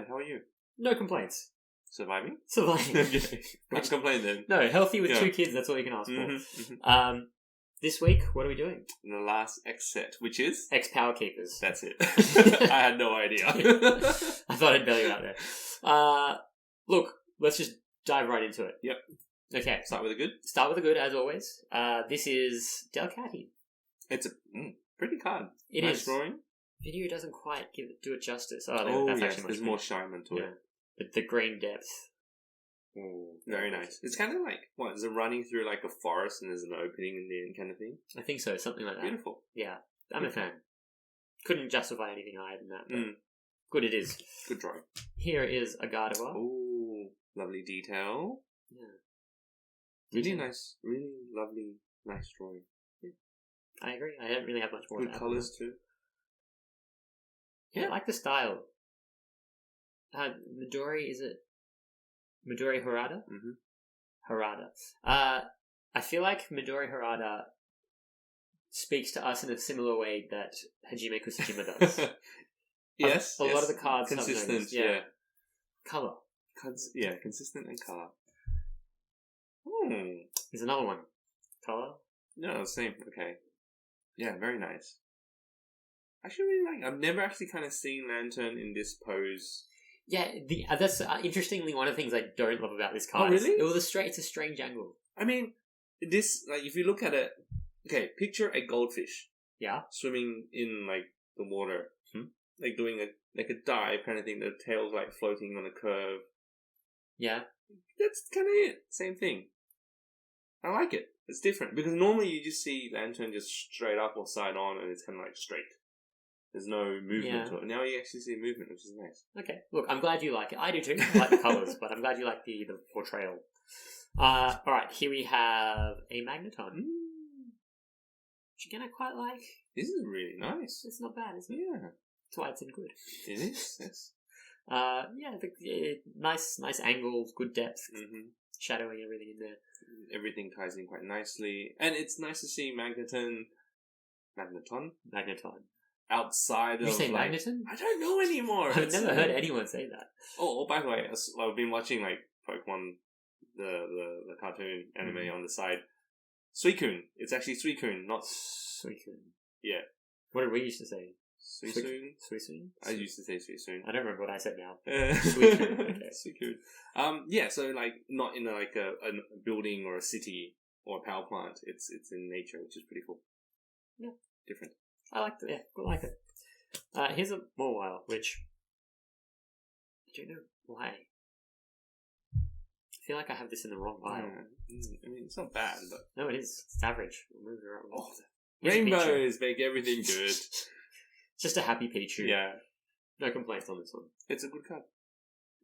How are you? No complaints. Surviving? Surviving. Okay. Can't complain then. No, healthy with Yeah. 2 kids, that's all you can ask for. Mm-hmm. This week, what are we doing? The last X set, which is? X-Power Keepers. That's it. I had no idea. I thought I'd bail you out there. Look, let's just dive right into it. Yep. Okay. Start with a good. Start with the good, as always. This is Delcatty. It's a pretty card. It nice is. drawing. Video doesn't quite do it justice. Oh, that's yes. actually much There's more shine to it. But the green depth. Oh, very nice. It's kind of like, what, is it running through like a forest and there's an opening in the end kind of thing? I think so, something like that. Beautiful. Yeah, I'm a fan. Couldn't justify anything higher than that, but good it is. Good drawing. Here is a Gardevoir. Oh, lovely detail. Yeah. Really nice. Really lovely, nice drawing. Yeah. I agree. I don't really have much more Good to add. colours too. Yeah, I like the style. Midori, is it? Midori Harada? Mm-hmm. Harada. I feel like Midori Harada speaks to us in a similar way that Hajime Kusajima does. Yes. A lot of the cards have consistent. those, Yeah. Colour. Consistent and colour. There's another one. Colour? No, same. Okay. Yeah, very nice. Actually, really like. I've never actually kind of seen Lantern in this pose. Yeah, that's interestingly one of the things I don't love about this card. Oh, really? It's a strange angle. I mean, this, like, if you look at it, okay, picture a goldfish. Yeah. Swimming in, like, the water. Like, doing a dive kind of thing, the tail's, like, floating on a curve. Yeah. That's kind of it. Same thing. I like it. It's different. Because normally you just see Lantern just straight up or side on, and it's kind of, like, straight. There's no movement to it. Now you actually see movement, which is nice. Okay. Look, I'm glad you like it. I do too. I like the colours, but I'm glad you like the portrayal. Alright, here we have a Magneton. Which again I quite like. This is really nice. It's not bad, is it? Yeah. That's why it's in good. It is, yes. Nice angles, good depth, shadowing everything in there. Everything ties in quite nicely. And it's nice to see Magneton outside of... You say like, Magneton? I don't know anymore. I've never heard anyone say that. Oh, by the way, I've been watching like Pokemon, the cartoon anime on the side. Suicune. It's actually Suicune, not... Suicune. Yeah. What did we used to say? Suicune? Suicune? I used to say Suicune. I don't remember what I said now. Suicune. Okay. Suicune. Yeah, so like not in a building or a city or a power plant. It's in nature, which is pretty cool. Yeah. Different. I like it. Yeah, I like it. Here's a Mawile, which I don't know why. I feel like I have this in the wrong pile. I mean, it's not bad, but no, it is. It's average. We'll move it around. Oh, rainbows make everything good. Just a happy Pichu. Yeah, no complaints on this one. It's a good card.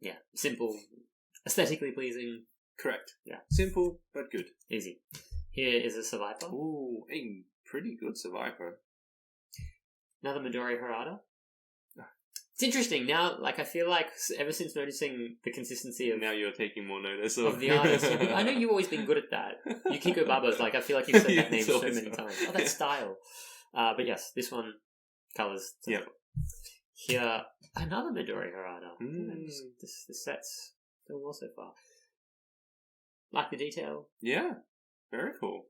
Yeah, simple, aesthetically pleasing. Correct. Yeah, simple but good. Easy. Here is a Survivor. Ooh, a pretty good Survivor. Another Midori Harada. It's interesting now. Like I feel like ever since noticing the consistency of now you're taking more notice of the artist. I know you've always been good at that. Yukiko Baba's like I feel like you've said that name so many times. Oh, that style. But yes, this one colours. Yeah. Here another Midori Harada. This set's doing well so far. Like the detail. Yeah, very cool.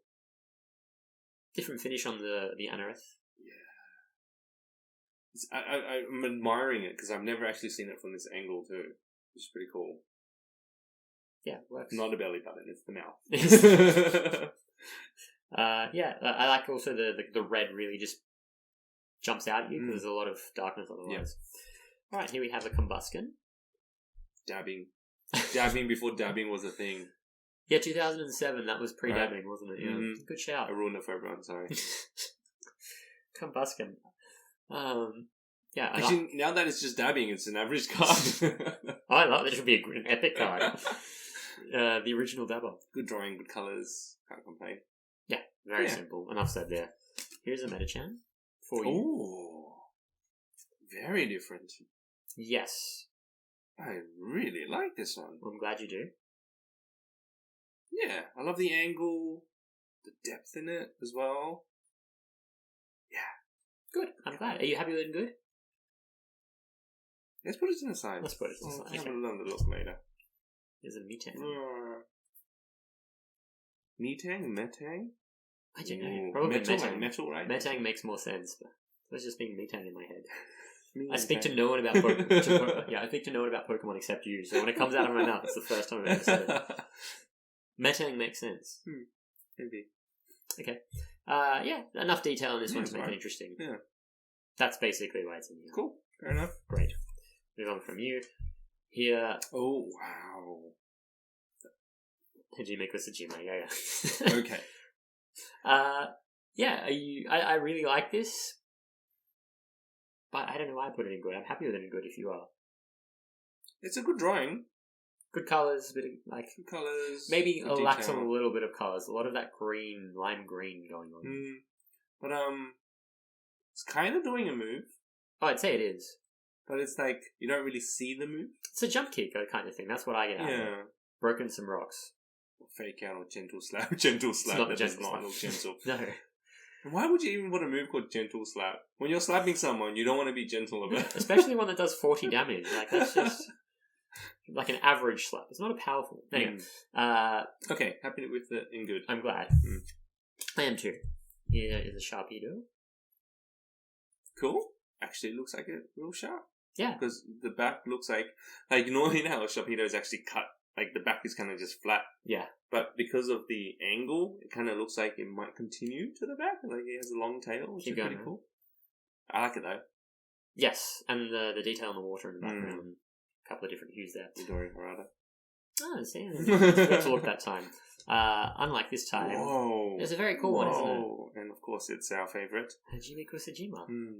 Different finish on the Anorith. I'm admiring it because I've never actually seen it from this angle too, which is pretty cool. Yeah, works. Not the belly button; it's the mouth. I like also the red really just jumps out at you because there's a lot of darkness otherwise. All right, here we have a Combusken. Dabbing before dabbing was a thing. Yeah, 2007. That was pre-dabbing, wasn't it? Yeah, good shout. I ruined it for everyone. Sorry. Combusken. Actually, now that it's just dabbing, it's an average card. I love that. It should be an epic card. The original dabber. Good drawing, good colours. Can't complain. Yeah, very simple. Enough said there. Here's a Metachan for you. Ooh, very different. Yes. I really like this one. I'm glad you do. Yeah, I love the angle, the depth in it as well. Yeah. Good. I'm glad. Are you happy with it? Good? Let's put it to the side. Let's put it to the side. Have Okay. another look later. There's a Metang. Metang? Metang? I don't know. Ooh, Probably metal, Metang. like metal, right? Metang makes more sense, but it's just being Metang in my head. Metang. I speak to no one about Pokemon. I speak to no one about Pokemon except you. So when it comes out of my mouth, it's the first time I've ever said it. Metang makes sense. Maybe. Okay. Yeah, enough detail on this one to make fine. it interesting. Yeah. That's basically why it's in here. Cool. Fair enough. Great. Move on from you. Here, Oh, wow. Hajime Kusajima. Yeah. Okay. Yeah. I really like this, but I don't know why I put it in good. I'm happy with it in good if you are. It's a good drawing. Good colours, bit of like Good colours. maybe good lacks detail. a little bit of colours. A lot of that green, lime green going on. But, it's kind of doing a move, Oh, I'd say it is. but it's like, you don't really see the move. It's a jump kick kind of thing. That's what I get out of it. Yeah. Broken some rocks. Fake out or gentle slap. Gentle slap. not That gentle does not slap. look gentle. No. And why would you even put a move called gentle slap? When you're slapping someone, you don't want to be gentle about it. Especially one that does 40 damage. Like, that's just like an average slap. It's not a powerful. Anyway, Okay, happy with it in good. I'm glad. I am too. Here is a Sharpedo. Cool. Actually, it looks like a real sharp. Yeah. Because the back looks like normally now a Sharpedo is actually cut. Like the back is kind of just flat. Yeah. But because of the angle, it kind of looks like it might continue to the back. Like it has a long tail, which Keep is pretty going, cool. I like it though. Yes, and the detail on the water in the background. A couple of different hues there. Midori Harada. Oh, see, got to look that time. Unlike this time, Whoa. it's a very cool one, isn't it? Whoa. And of course, it's our favourite. Hajime Kusajima. Hmm.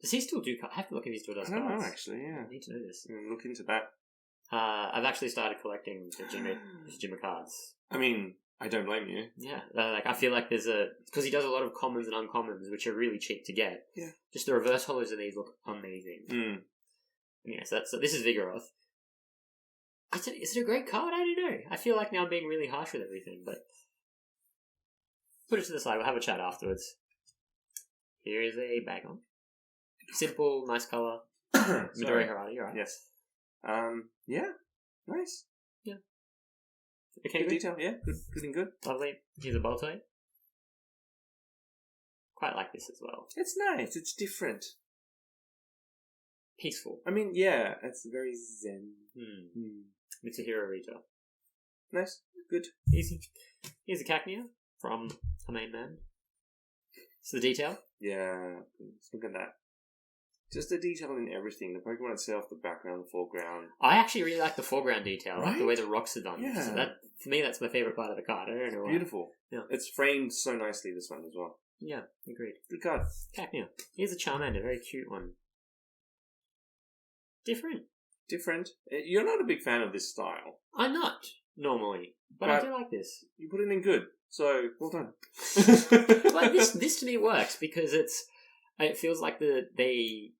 Does he still do cards? I have to look if he still does I don't cards. know, actually, yeah. I need to know this. Look into that. I've actually started collecting Hajime cards. I mean, I don't blame you. Yeah, like I feel like there's because he does a lot of commons and uncommons, which are really cheap to get. Yeah. Just the reverse holos of these look amazing. Yeah, so this is Vigoroth. Is it a great card? I don't know. I feel like now I'm being really harsh with everything, but put it to the side. We'll have a chat afterwards. Here is a Bagon. Simple, nice color. Midori Harada, you're right. Yes. Yeah. Nice. Yeah. Okay, Good good. detail, yeah. Good and good. Lovely. Here's a Boltoy. Quite like this as well. It's nice. It's different. Peaceful. I mean, yeah, it's very zen. Mitsuhiro Rita. Nice. Good. Easy. Here's a Cacnea from a main man. So the detail. Yeah. Look at that. Just the detail in everything. The Pokemon itself, the background, the foreground. I actually really like the foreground detail. I like the Right? way the rocks are done. Yeah. So that, for me, that's my favourite part of the card. I don't know why. Beautiful. Yeah. It's framed so nicely, this one as well. Yeah, agreed. Good card. Cacnea. Here's a Charmander, a very cute one. Different. Different. You're not a big fan of this style. I'm not, normally. But I do like this. You put it in good. So, well done. But this to me works because it feels like they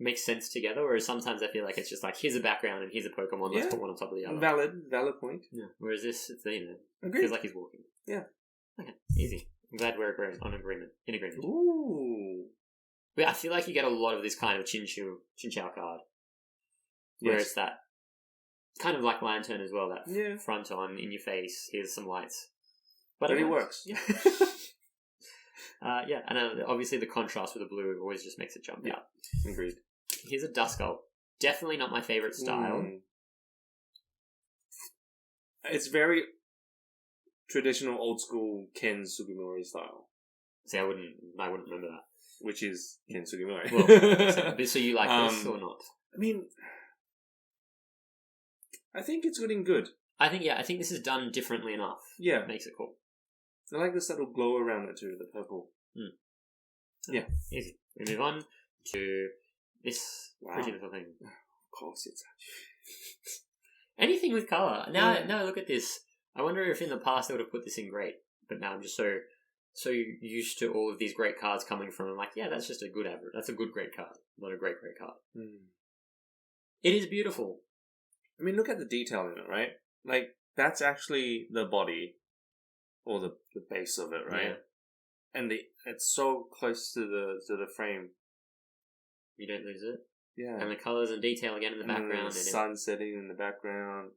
make sense together, whereas sometimes I feel like it's just like, here's a background and here's a Pokemon, let's Yeah. put one on top of the other. Valid point. Yeah. Whereas this, it's, Agreed. feels like he's walking. Yeah. Okay, easy. I'm glad we're in agreement. Ooh. But I feel like you get a lot of this kind of Chinchou card. Where Yes. it's that kind of like Lantern as well, that Yeah. front on, in your face, here's some lights. But it works. Yeah. Yeah, and obviously the contrast with the blue always just makes it jump Yeah. out. Agreed. Here's a Duskull. Definitely not my favourite style. It's very traditional, old school Ken Sugimori style, See, I wouldn't remember that. which is Ken Sugimori. Well, so you like this or not? I mean, I think it's good and good. I think this is done differently enough. Yeah. It makes it cool. I like the subtle glow around it too, the purple. Yeah. Easy. We move on to this Wow. pretty little thing. Of course it's Anything with colour. Now look at this. I wonder if in the past they would have put this in great, but now I'm just so used to all of these great cards coming from. I'm like, yeah, that's just a good average. That's a good great card, not a great card. It is beautiful. I mean, look at the detail in it, right? Like, that's actually the body, or the base of it, right? Yeah. And it's so close to the frame. You don't lose it. Yeah. And the colours and detail again in the background. The sun setting in the background.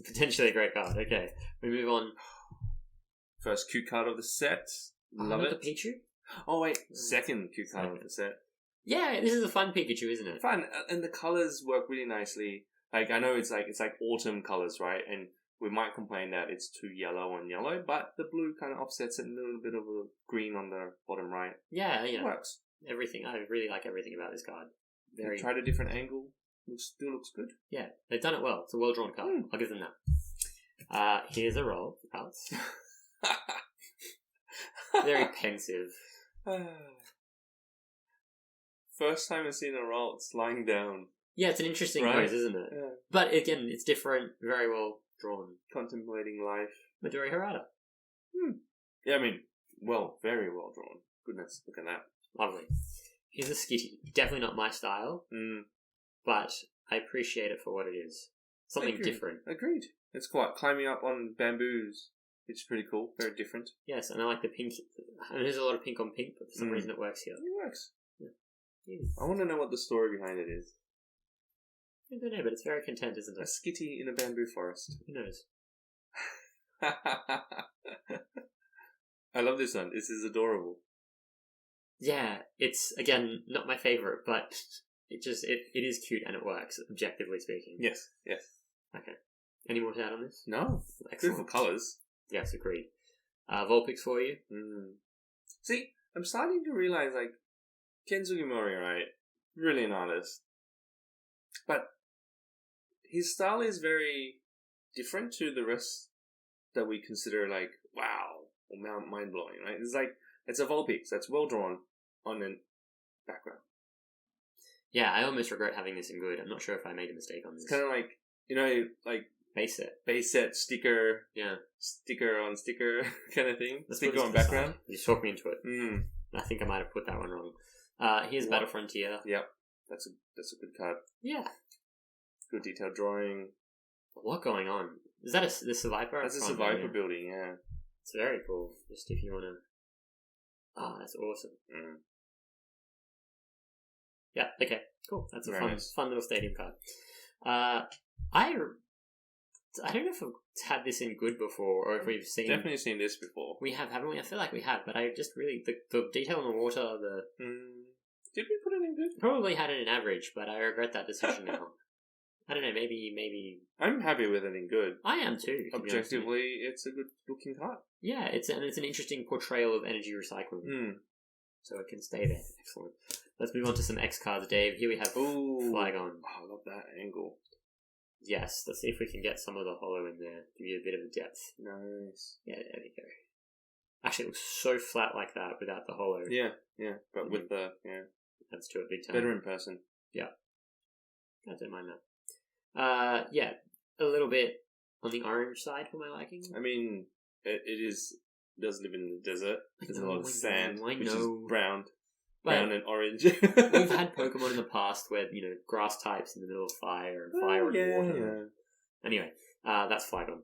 Potentially a great card. Okay, we move on. First cute card of the set. Love it. The Pichu? Oh wait, second cute card of the set. Yeah, this is a fun Pikachu, isn't it? Fun, and the colours work really nicely. Like I know it's like autumn colours, right? And we might complain that it's too yellow on yellow, but the blue kind of offsets it, and a little bit of a green on the bottom right. Yeah. It works. Everything. I really like everything about this card. They tried a different angle. Still looks good. Yeah, they've done it well. It's a well drawn card. I'll give them that. Here's a roll for cards. Very pensive. First time I've seen a roll, it's lying down. Yeah, it's an interesting pose, isn't it? Yeah. But again, it's different, very well drawn. Contemplating life. Midori Harada. Yeah, I mean, very well drawn. Goodness, look at that. Lovely. Here's a Skitty. Definitely not my style, but I appreciate it for what it is. Something different. Agreed. It's quite climbing up on bamboos, which is pretty cool. Very different. Yes, and I like the pink. I mean, there's a lot of pink on pink, but for some reason it works here. It works. Yeah. I want to know what the story behind it is. I don't know, but it's very content, isn't it? A Skitty in a bamboo forest. Who knows? I love this one. This is adorable. Yeah, it's, again, not my favourite, but it is cute and it works, objectively speaking. Yes. Okay. Any more to add on this? No. Excellent. Good for colours. Yes, agreed. Vulpix for you? See, I'm starting to realise, like, Ken Sugimori, right? Brilliant artist. But his style is very different to the rest that we consider, like, wow, or mind-blowing, right? It's a Vulpix that's well-drawn on a background. Yeah, I almost regret having this in good. I'm not sure if I made a mistake on this. It's kind of like, like... Base set, sticker. Yeah. Sticker on sticker kind of thing. Let's sticker on background. You just talked me into it. I think I might have put that one wrong. Here's Battle Frontier. Yep. That's a good card. Yeah. Good detailed drawing. What going on? Is that this Survivor? That's a Survivor building, yeah. It's very cool. Just if you want to... Oh, that's awesome. Yeah, okay. Cool. That's a fun little stadium card. I don't know if I've had this in good before, or if we've seen... Definitely seen this before. We have, haven't we? I feel like we have, but I just really... The detail on the water, Did we put it in good? Probably had it in average, but I regret that decision now. I don't know, maybe... I'm happy with it in good. I am too. Objectively, it's a good looking card. Yeah, it's an interesting portrayal of energy recycling. So it can stay there. Excellent. Let's move on to some X cards, Dave. Here we have Flygon. Oh, I love that angle. Yes, let's see if we can get some of the holo in there. Give you a bit of a depth. Nice. Yeah, there we go. Actually, it looks so flat like that without the holo. Yeah. But with the, Adds to it big time. Better in person. Yeah. I don't mind that. Yeah, a little bit on the orange side for my liking. I mean, it does live in the desert. There's a lot of sand, which is brown and orange. We've had Pokemon in the past where, grass types in the middle of fire and fire and water. Yeah. Anyway, that's Flygon.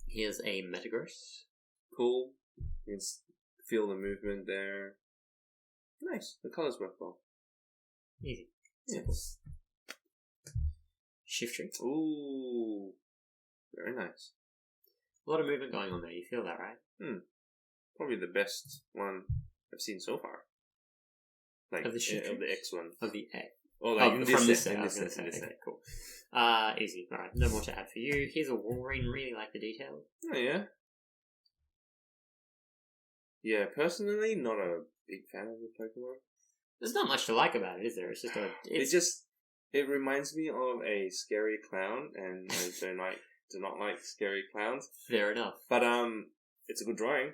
Here's a Metagross. Cool. You can feel the movement there. Nice. The colours work well. Easy. Yes. Shiftry. Ooh. Very nice. A lot of movement going on there. You feel that, right? Probably the best one I've seen so far. Like, of the of the X one. Of the X. Oh, like from this set. Okay, cool. Easy. Alright, no more to add for you. Here's a Wolverine. Really like the detail. Oh, yeah? Yeah, personally, not a big fan of the Pokemon. There's not much to like about it, is there? It's just It reminds me of a scary clown, and I do not like scary clowns. Fair enough. But it's a good drawing.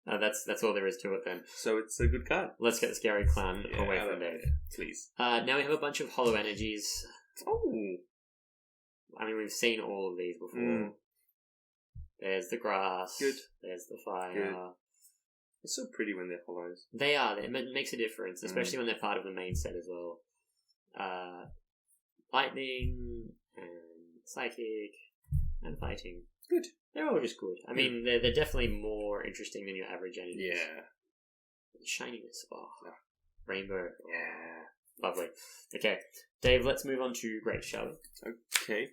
That's all there is to it then. So it's a good card. Let's get the scary clown away from Dave. Please. Now we have a bunch of holo energies. Oh. I mean, we've seen all of these before. There's the grass. Good. There's the fire. Good. It's so pretty when they're holos. They are. It makes a difference, especially when they're part of the main set as well. Lightning and psychic and fighting. Good. They're all just good. I mean, they're definitely more interesting than your average energy. Yeah. Shininess. Oh, Yeah. Rainbow. Yeah. Lovely. Okay, Dave, let's move on to Great, shall we? Okay.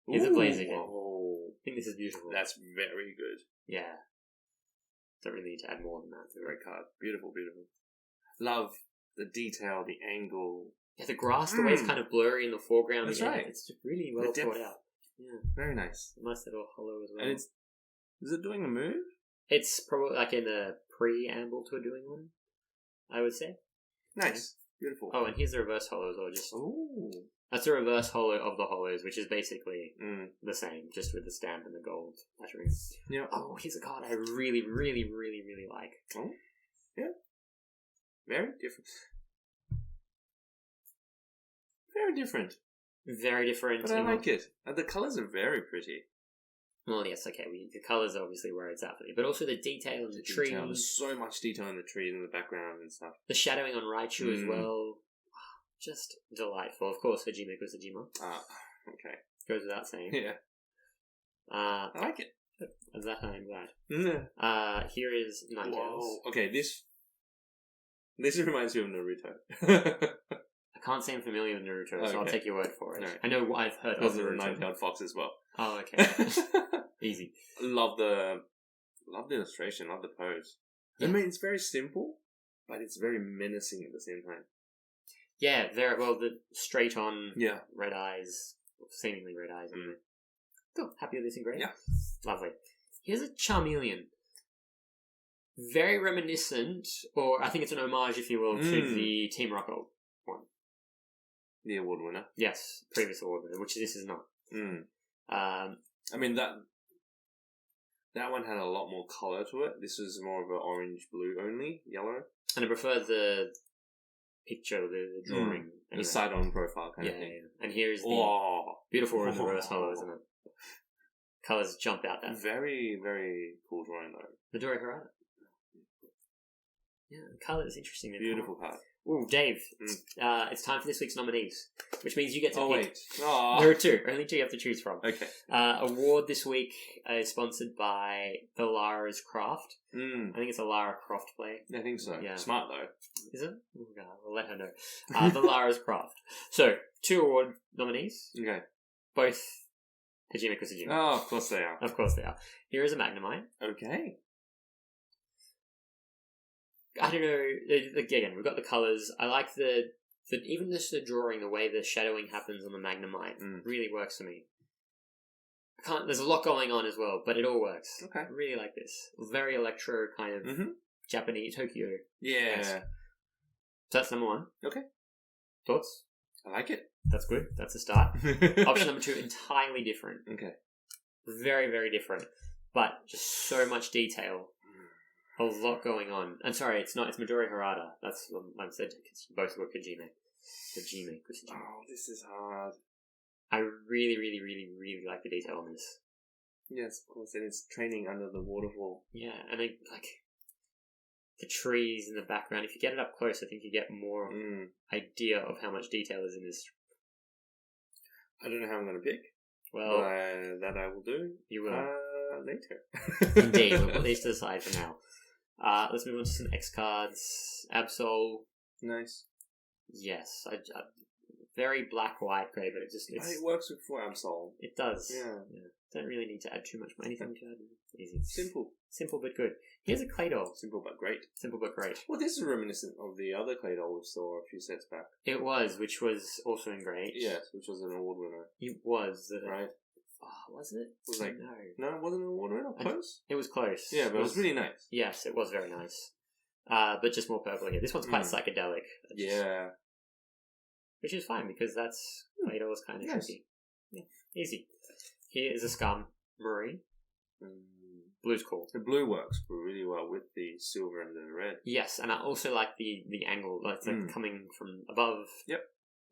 Here's a Blaziken. Oh, I think this is beautiful. that's very good. Yeah. Don't really need to add more than that. It's a Great card. Beautiful, beautiful. Love the detail, the angle. Yeah, the grass, the way it's kind of blurry in the foreground. That's yeah, right. It's just really well thought out. Yeah. Very nice. Nice little hollow as well. And is it doing a move? It's probably like in a preamble to a doing one, I would say. Nice. Beautiful. Oh, and here's the reverse hollow as well. Ooh. That's the reverse hollow of the hollows, which is basically the same, just with the stamp and the gold lettering. Yeah. Oh, here's a card I really, really, really, really like. Oh, yeah. Very different. Very different. Very different. But I like it. And the colours are very pretty. Well, yes, okay. The colours are obviously where it's at for me, but also the detail in the trees. There's so much detail in the trees and the background and stuff. The shadowing on Raichu as well. Just delightful. Of course, Hajime Kusajima. Okay. Goes without saying. Yeah. I like it. Of that I am glad. Yeah. Here is Ninetales. Whoa. Okay, this reminds me of Naruto. I can't say I'm familiar with Naruto, so I'll Okay. take your word for it. No. I know I've heard of Also the Naruto. Nine-Tailed Fox as well. Oh, okay. Easy. Love the illustration, love the pose. Yeah. I mean, it's very simple, but it's very menacing at the same time. Yeah, very well. The straight on Yeah. red eyes, seemingly red eyes. Anyway. Cool. Happy with this engraving? Yeah. Lovely. Here's a Charmeleon. Very reminiscent, or I think it's an homage, if you will, to the Team Rocket one. The award winner. Yes, previous award winner, which this is not. I mean, that one had a lot more colour to it. This is more of an orange-blue only, yellow. And I prefer the picture, the drawing. Anyway. The side-on profile kind of thing. Yeah. And here is the beautiful reverse hollow, isn't it? Colours jump out that. Very, very cool drawing though. Midori Harada. Yeah, the colour is interesting. Beautiful card. Ooh, Dave, it's time for this week's nominees, which means you get to pick. Wait. Oh. There are two. Only two you have to choose from. Okay. Award this week is sponsored by the Lara's Craft. I I think it's a Lara Croft play. I think so. Yeah. Smart though. Is it? Oh, God, we'll let her know. The Lara's Craft. So, two award nominees. Okay. Both Hajime Kusajima. Oh, of course they are. Of course they are. Here is a Magnemite. Okay. I don't know. Again, we've got the colours. I like the even just the drawing, the way the shadowing happens on the Magnemite really works for me. There's a lot going on as well, but it all works. Okay. I really like this. Very electro kind of Japanese Tokyo. Yeah. Yes. So that's number one. Okay. Thoughts? I like it. That's good. That's a start. Option number two, entirely different. Okay. Very, very different. But just so much detail. A lot going on. I'm sorry, it's not. It's Midori Harada. That's what I said. Both were Kojime. Kojime. Oh, this is hard. I really, really, really, really like the detail on this. Yes, of course. And it's training under the waterfall. Yeah, and I like the trees in the background. If you get it up close, I think you get more idea of how much detail is in this. I don't know how I'm going to pick. Well, that I will do. You will. Later. Indeed, we'll put these to the side for now. Let's move on to some X cards. Absol. Nice. Yes. Very black-white grey, but it works with for Absol. It does. Yeah. Don't really need to add too much. Anything to add? Easy. Simple. Simple but good. Here's a Claydol. Simple but great. Simple but great. Well, this is reminiscent of the other Claydol we saw a few sets back. It was, which was also in great. Yes, which was an award winner. It was. Right? Oh, was it? It was like, no. No, it wasn't an award winner? Close? It was close. Yeah, but it was really nice. Yes, it was very nice. But just more purple here. This one's quite psychedelic. Yeah. Which is fine, because that's Claydol's kind of tricky. Yeah, easy. Here is a Scum Marine. Blue's cool. The blue works really well with the silver and the red. Yes, and I also like the angle, like coming from above. Yep,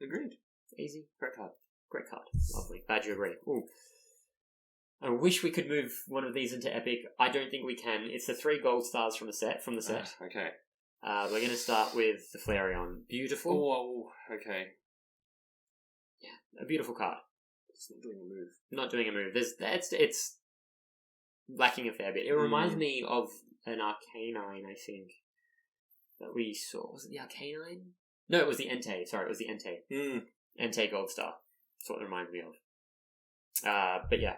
agreed. Easy. Great card. Great card. Lovely. Glad you agree. Ooh. I wish we could move one of these into Epic. I don't think we can. It's the 3 gold stars from the set. Okay. We're going to start with the Flareon. Beautiful. Oh, okay. Yeah, a beautiful card. It's not doing a move. Not doing a move. It's lacking a fair bit. It reminds me of an Arcanine, I think, that we saw. Was it the Arcanine? No, it was the Entei. Sorry, it was the Entei. Entei Gold Star. That's what it reminds me of. But yeah,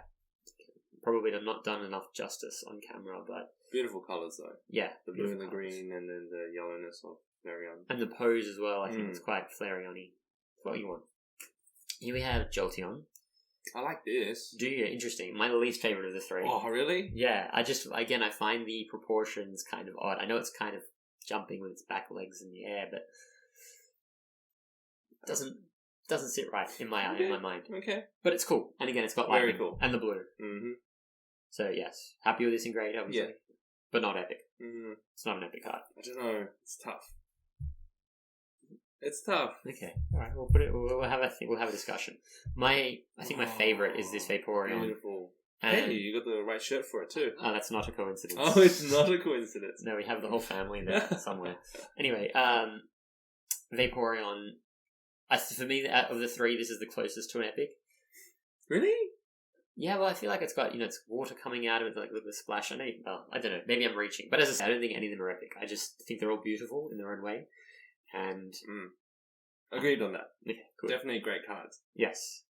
probably not done enough justice on camera, but... Beautiful colours, though. Yeah. The blue and the green, and then the yellowness of Flareon. And the pose as well, I think it's quite Flareon-y. What you want. Here we have Jolteon. I like this. Do you? Interesting. My least favourite of the three. Oh, really? Yeah, I find the proportions kind of odd. I know it's kind of jumping with its back legs in the air, but doesn't sit right in my mind. Okay. But it's cool. And again, it's got lightning. Very cool. And the blue. Mm-hmm. So yes, happy with this in grade, obviously. Yeah. But not epic. Mm-hmm. It's not an epic card. I don't know. It's tough. It's tough. Okay. All right. We'll put it. We'll have a discussion. I think my favorite is this Vaporeon. Beautiful. And, hey, you got the right shirt for it too. Oh, that's not a coincidence. Oh, it's not a coincidence. No, we have the whole family there somewhere. Anyway, Vaporeon. For me, out of the three, this is the closest to an epic. Really? Yeah, well, I feel like it's got, it's water coming out of it, like with the splash. I don't know. Maybe I'm reaching. But as I said, I don't think any of them are epic. I just think they're all beautiful in their own way. And... Agreed on that. Okay, cool. Definitely great cards. Yes.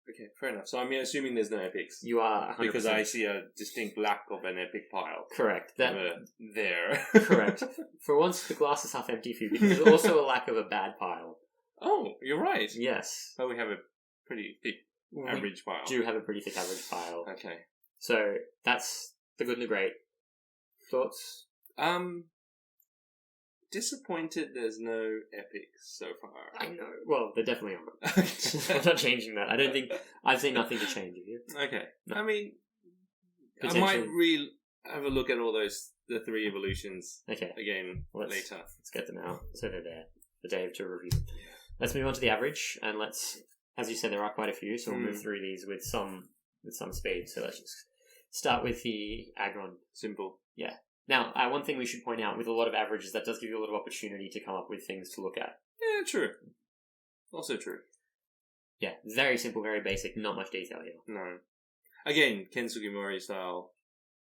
Okay, fair enough. So I'm assuming there's no epics. You are 100%. Because I see a distinct lack of an epic pile. Correct. There. Correct. For once, the glass is half empty for you, because there's also a lack of a bad pile. Oh, you're right. Yes. So we have a pretty thick average pile. We do have a pretty thick average pile. Okay. So that's the good and the great. Thoughts? Disappointed there's no epics so far. I know. Well, there definitely aren't. I'm not changing that. I don't think... I've seen nothing to change it. Okay. No. I mean, I might have a look at all the three evolutions again later. Let's get them out so they're there for Dave to review. Yeah. Let's move on to the average, and let's... As you said, there are quite a few, so we'll move through these with some speed. So let's just start with the Aggron. Simple. Yeah. Now, one thing we should point out, with a lot of averages, that does give you a lot of opportunity to come up with things to look at. Yeah, true. Also true. Yeah, very simple, very basic, not much detail here. No. Again, Ken Sugimori style,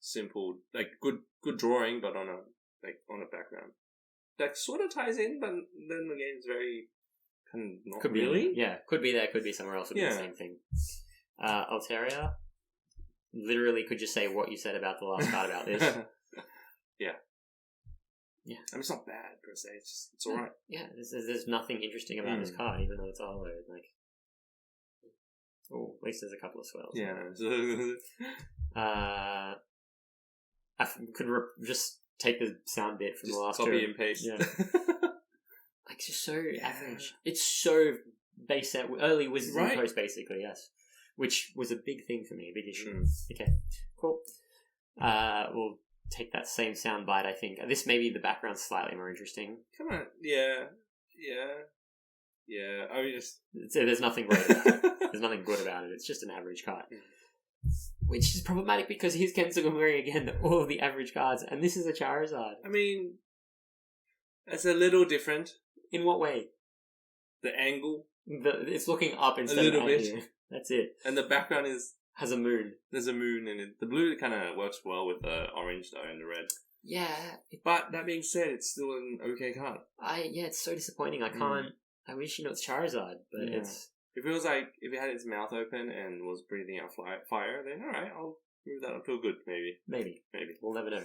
simple, like good drawing, but on a background. That sort of ties in, but then again, it's very kind of not could really. Yeah, could be there, could be somewhere else. Would be the same thing. Altaria, literally, could just say what you said about the last card about this. Yeah. I mean, it's not bad per se. It's all right. Yeah, there's nothing interesting about this card, even though it's a holo. Like, at least there's a couple of swells. Yeah. I could just take the sound bit from just the last copy two. and paste. Yeah. Like, it's just so average. It's so base set, early Wizards and Coast, basically. Yes, which was a big thing for me, a big issue. Okay, cool. We'll take that same sound bite, I think. This may be the background slightly more interesting. Come on. Yeah. I mean, there's nothing great about it. There's nothing good about it. It's just an average card. Which is problematic because here's Ken Sugimori again, all of the average cards, and this is a Charizard. I mean, it's a little different. In what way? The angle. It's looking up instead of at you. That's it. And the background has a moon. There's a moon in it. The blue kind of works well with the orange though and the red. Yeah. But that being said, it's still an okay card. It's so disappointing. I can't... I wish it's Charizard, but it's... If it was like, if it had its mouth open and was breathing out fire, then alright, I'll move that up to a good, maybe. Maybe. We'll never know.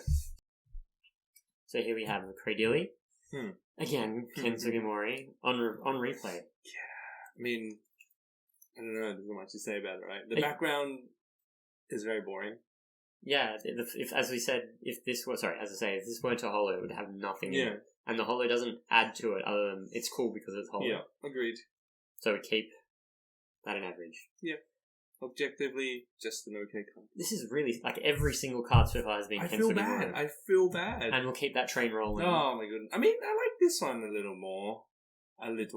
So here we have Cradily. Again, Ken Sugimori on replay. Yeah. I mean, I don't know, there's not much to say about it, right? The background is very boring. Yeah, as this weren't a holo, it would have nothing in it. And the holo doesn't add to it other than it's cool because it's holo. Yeah, agreed. So we keep that an average. Yeah. Objectively, just an okay card. This is really, like, every single card so far has been Ken Sugimori. I feel bad. And we'll keep that train rolling. Oh my goodness. I mean, I like this one a little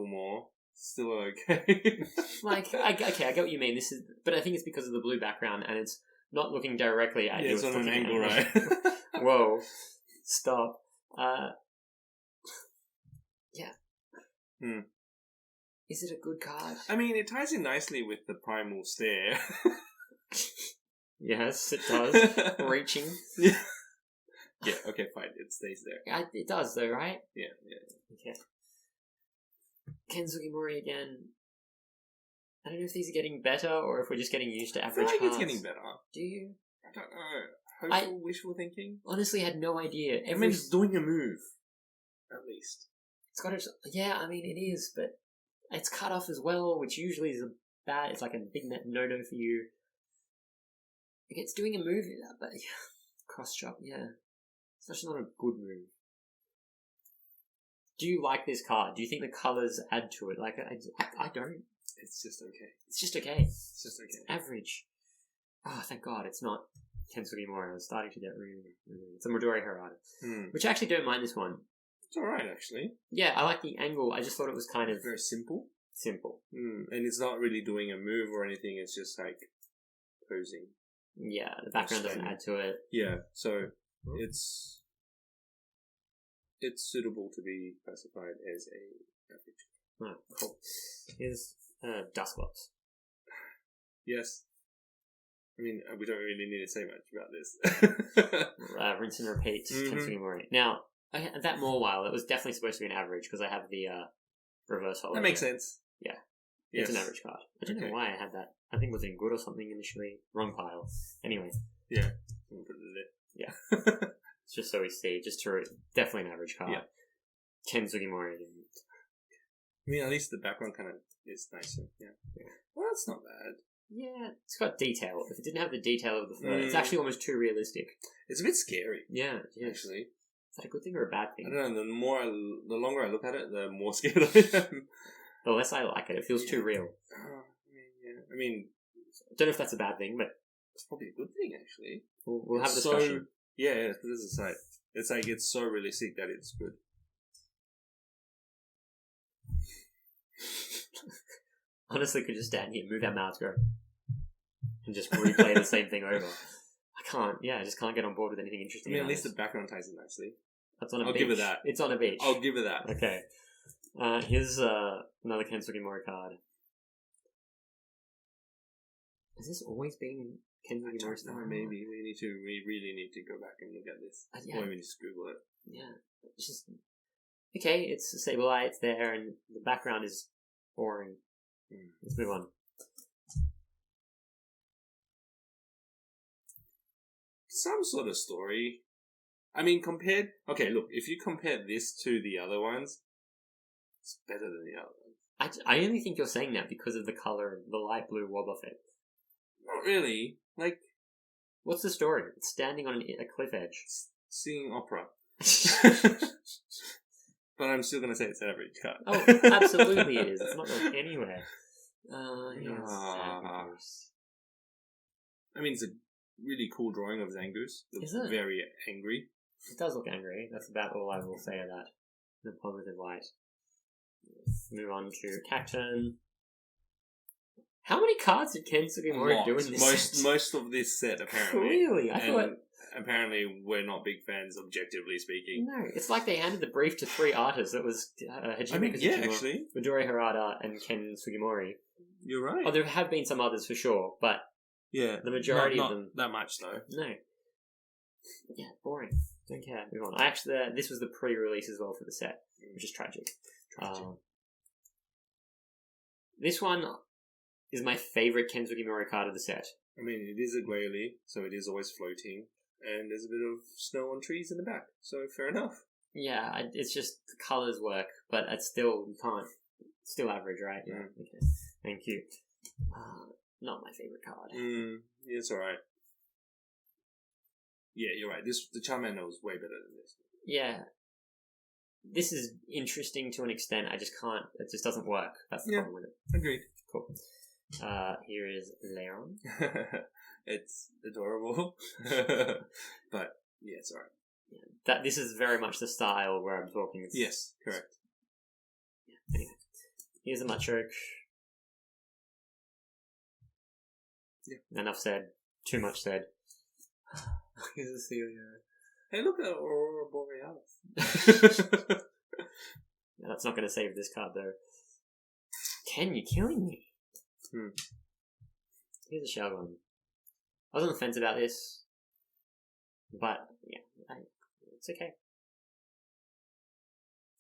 more. Still okay. I get what you mean. But I think it's because of the blue background and it's not looking directly at you. It's on an angle, right? Whoa. Stop. Yeah. Is it a good card? I mean, it ties in nicely with the Primal Stare. Yes, it does. Reaching. Yeah. Yeah, okay, fine. It stays there. It does, though, right? Yeah. Okay. Ken Sugimori again. I don't know if these are getting better or if we're just getting used to average I feel like cards. it's getting better. Do you? I don't know. Hopeful, wishful thinking? Honestly, had no idea. I mean, it's doing a move. At least. It's got a... Yeah, I mean, it is, but it's cut off as well, which usually is bad. It's like a big no-no for you. It's doing a move, but cross chop, yeah. It's actually not a good move. Do you like this card? Do you think the colours add to it? Like, I don't. It's just okay. It's just okay. It's just okay. It's average. Oh, thank God, it's not Ken Sugimori. I was starting to get really... It's a Midori Harada. Which I actually don't mind this one. It's alright, actually. Yeah, I like the angle. I just thought it was kind of... Very simple. Simple. And it's not really doing a move or anything. It's just like posing. Yeah, the background doesn't add to it. Yeah, so it's suitable to be classified as a average. Oh, cool. Here's Dusclops. Yes. I mean, we don't really need to say much about this. Rinse and repeat, Ken Sugimori. Now, that Mawile, it was definitely supposed to be an average because I have the reverse holo. That makes sense. Yeah. It's an average card. I don't know why I had that. I think it was in good or something initially. Wrong pile. Anyway. Yeah. We'll put it there. Yeah. It's just so we see. Definitely an average card. Yeah. Ken Sugimori. I mean, at least the background kind of is nicer. Yeah. Well, that's not bad. Yeah, it's got detail. If it didn't have the detail of the fur, it's actually almost too realistic. It's a bit scary. Yeah, actually. Is that a good thing or a bad thing? I don't know. The longer I look at it, the more scared I am. The less I like it. It feels too real. I mean, I don't know if that's a bad thing, but it's probably a good thing, actually. We'll have a discussion. Yeah, put this aside. It's like it's so realistic that it's good. Honestly, could just stand here, move our mouths, go, and just replay the same thing over. I can't. Yeah, I just can't get on board with anything interesting. I mean, at least the background ties in nicely. That's on a beach. I'll give it that. It's on a beach. I'll give it that. Okay. Here's another Ken Sugimori card. Has this always been Ken Sugimori style? Maybe we really need to go back and look at this. Or maybe just Google it. Yeah. It's just okay. It's Sableye. It's there, and the background is boring. Let's move on. Some sort of story. I mean, okay, look, if you compare this to the other ones, it's better than the other ones. I only think you're saying that because of the colour, the light blue Wobbuffet. Not really. Like, what's the story? It's standing on a cliff edge. Singing opera. But I'm still going to say it's an average card. Oh, absolutely it is. It's not going anywhere. I mean, it's a really cool drawing of Zangoose. Looks very angry. It does look angry. That's about all I will say of that. In a positive light. Let's move on to Cacturn. How many cards did Ken Sugimori do in this set? Most of this set, apparently. Really? I thought... Apparently, we're not big fans, objectively speaking. No, it's like they handed the brief to 3 artists. It was Hajime Kazuchima, actually. Midori Harada, and Ken Sugimori. You're right. Oh, there have been some others for sure, but the majority of them... Not that much, though. No. Yeah, boring. Don't care. Move on. Actually, this was the pre-release as well for the set, which is tragic. This one is my favourite Ken Sugimori card of the set. I mean, it is a Grayley, so it is always floating. And there's a bit of snow on trees in the back, so fair enough. Yeah, it's just the colours work, but it's still, you can't, still average, right? Yeah. Okay. Thank you. Not my favourite card. Yeah, it's alright. Yeah, you're right. The Charmander was way better than this. Yeah. This is interesting to an extent. I just can't, it just doesn't work. That's the problem with it. Agreed. Cool. Here is Leon. It's adorable. But, yeah, it's alright. Yeah. This is very much the style where I'm talking. Yes, correct. Yeah. Anyway. Here's a Machoke. Yeah. Enough said. Too much said. Here's a Celia. Hey, look at Aurora Borealis. No, that's not going to save this card, though. Ken, you're killing me. Here's a Shelgon. I was on the fence about this, but yeah, it's okay.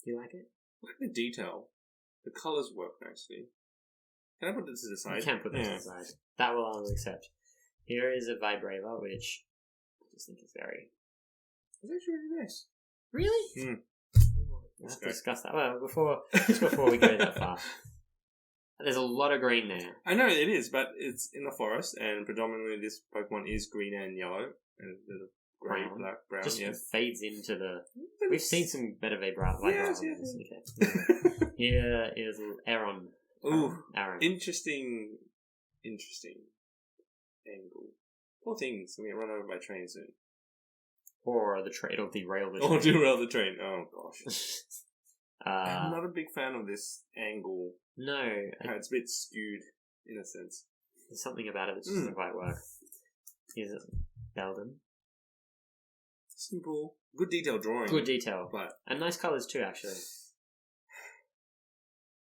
Do you like it? I like the detail. The colours work nicely. Can I put this to the side? You can put this to the side. That will I will accept. Here is a Vibrava, which I just think is very... It's actually really nice. Really? Mm. We'll have to discuss that. Well, before we go that far. There's a lot of green there. I know it is, but it's in the forest, and predominantly this Pokemon is green and yellow, and a bit of grey, black, brown. Just yeah. fades into the... We've seen some better Vibrava. Yes. Okay. Here is Aron. Ooh, Aaron. interesting angle. Poor thing's gonna get run over by a train soon. Or it'll derail the train. Or derail the train. Oh gosh. I'm uh, not a big fan of this angle. no, How it's a bit skewed in a sense. there's something about it that just doesn't quite work. Here's Beldum. Simple, good detail drawing. Good detail. But And nice colours too, actually.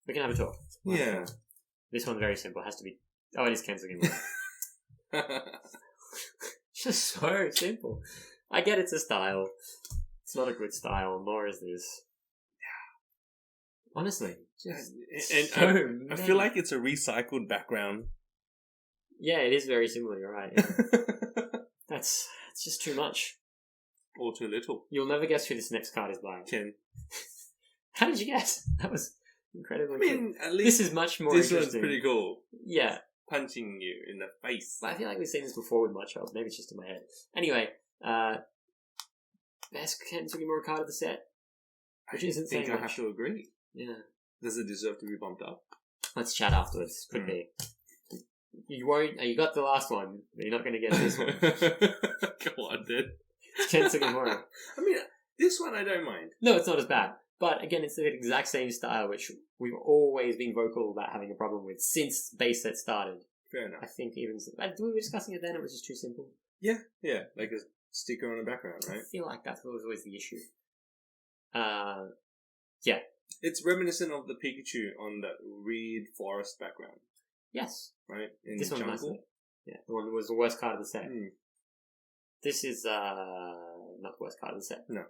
We can have a talk. yeah. This one's very simple. It has to be... Oh, it is Kensugi. Just so simple. I get it's a style. It's not a good style, nor is this. Honestly. Just I feel like it's a recycled background. Yeah, it is very similar, you're right. Yeah. It's just too much. Or too little. You'll never guess who this next card is by. Ken. How did you guess? That was incredibly I mean, cool. at least This is much more this interesting. one's pretty cool. Yeah. Punching you in the face. But I feel like we've seen this before with Machop. Maybe it's just in my head. Anyway, best Ken Sugimura card of the set. Which isn't saying I think I much. have to agree. Yeah. Does it deserve to be bumped up? Let's chat afterwards. Could be. You won't... You got the last one, but you're not going to get this one. Go on, then. It's Ken Sugimura. I mean, this one I don't mind. No, it's not as bad. But again, it's the exact same style, which we've always been vocal about having a problem with since base set started. Fair enough. I think even... We were discussing it then, it was just too simple. Yeah, like a sticker on the background, right? I feel like that was always the issue. Yeah. It's reminiscent of the Pikachu on the reed forest background, Yes. right? In This one's Jungle. nice. Though. Yeah, the one that was the worst card of the set. Mm. This is not the worst card of the set. No.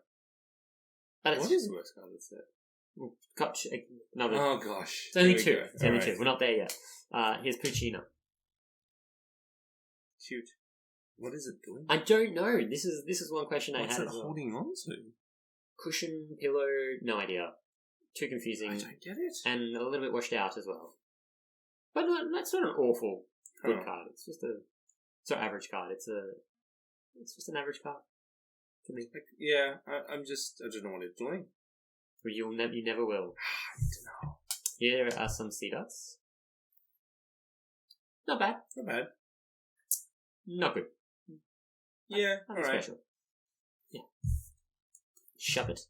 But What is the worst card of the set? Another. Oh gosh. It's only Here we two. go. It's only Alright. two. We're not there yet. Here's Puccino. Cute. What is it doing? I don't know. This is one question What's I had it as well. holding on to? Cushion, pillow, no idea. Too confusing. I don't get it. And a little bit washed out as well. But no, that's not an awful good card. It's just it's an average card. It's just an average card to me. Yeah, I don't know what it's doing. But you never will. I don't know. Here are some Seeduts. Not bad. Not bad. Not good. Yeah, Nothing alright. special. Yeah. Shove it.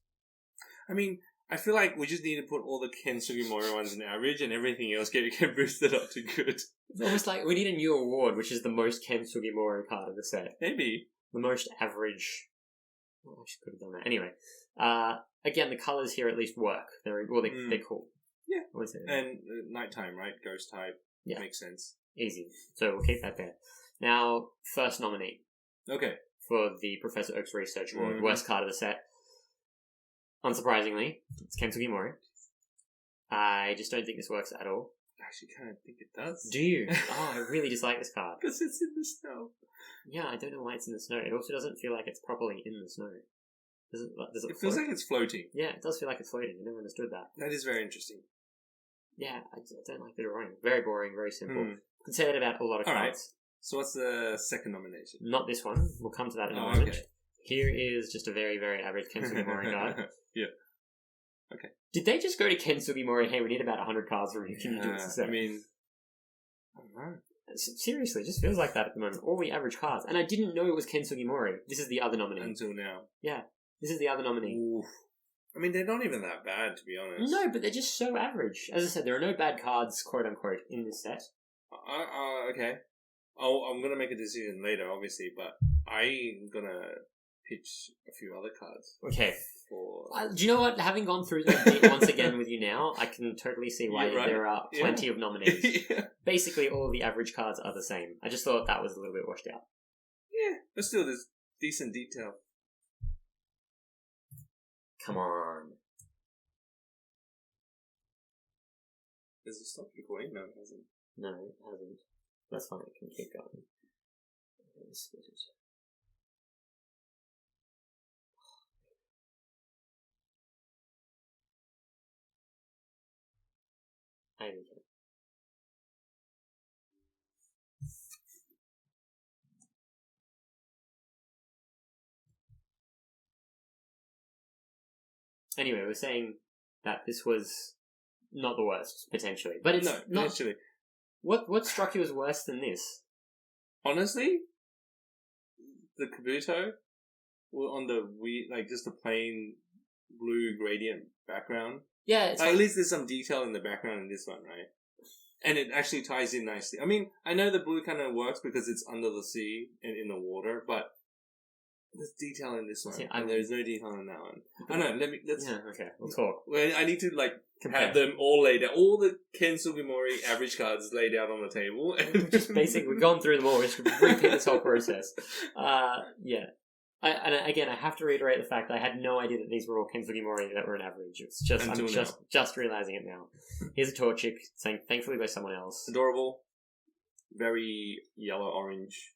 I mean, I feel like we just need to put all the Ken Sugimura ones in average and everything else get boosted up to good. It's almost like we need a new award, which is the most Ken Sugimura card of the set. Maybe. The most average. Well, I should could have done that. Anyway, again, the colours here at least work. They're cool. Yeah. What is it? And nighttime, right? Ghost type. Yeah. Makes sense. Easy. So we'll keep that there. Now, first nominee Okay. for the Professor Oak's Research Award, Mhm. worst card of the set. Unsurprisingly, it's Ken Sugimura. I just don't think this works at all. I actually kind of think it does. Do you? Oh, I really dislike this card. Because it's in the snow. Yeah, I don't know why it's in the snow. It also doesn't feel like it's properly in the snow. Does it It feels float? like it's floating. Yeah, it does feel like it's floating. I never understood that. That is very interesting. Yeah, I don't like the drawing. Very boring, very simple. Hmm. Could say that about a lot of All right. cards. So what's the second nomination? Not this one. We'll come to that in a Oh, moment. okay. Here is just a very, very average Ken Sugimura card. Yeah. Did they just go to Ken Sugimura? Hey, we need about 100 cards from you. Can you do us a set? I mean, I don't know. Seriously, it just feels like that at the moment. All the average cards. And I didn't know it was Ken Sugimura. This is the other nominee. Until now. Yeah, this is the other nominee. Oof. I mean, they're not even that bad, to be honest. No, but they're just so average. As I said, there are no bad cards, quote unquote, in this set. Okay. I'm gonna make a decision later, obviously, but I'm gonna pitch a few other cards. Okay. For Do you know what? Having gone through that once again with you now, I can totally see why You're right. there are plenty of nominees. Yeah. Basically, all of the average cards are the same. I just thought that was a little bit washed out. Yeah, but still, there's decent detail. Come on. Has it stopped recording? No, it hasn't. No, it hasn't. That's fine, it can keep going. Split it. There we go. Anyway, we're saying that this was not the worst, potentially. But it's not... potentially. What struck you as worse than this? Honestly, the Kabuto on the just a plain blue gradient background. Yeah, it's at least there's some detail in the background in this one, right? And it actually ties in nicely. I mean, I know the blue kind of works because it's under the sea and in the water, but there's detail in this one, and there's no detail in that one. I know. Okay, we'll talk. Well, I need to compare. Have them all laid out. All the Ken Sugimori average cards laid out on the table. Just basically, we've gone through them all. We should repeat this whole process. Yeah. I have to reiterate the fact that I had no idea that these were all Ken Sugimori that were an average. It's just I'm just realizing it now. Here's a Torchic saying thankfully by someone else. Adorable. Very yellow orange.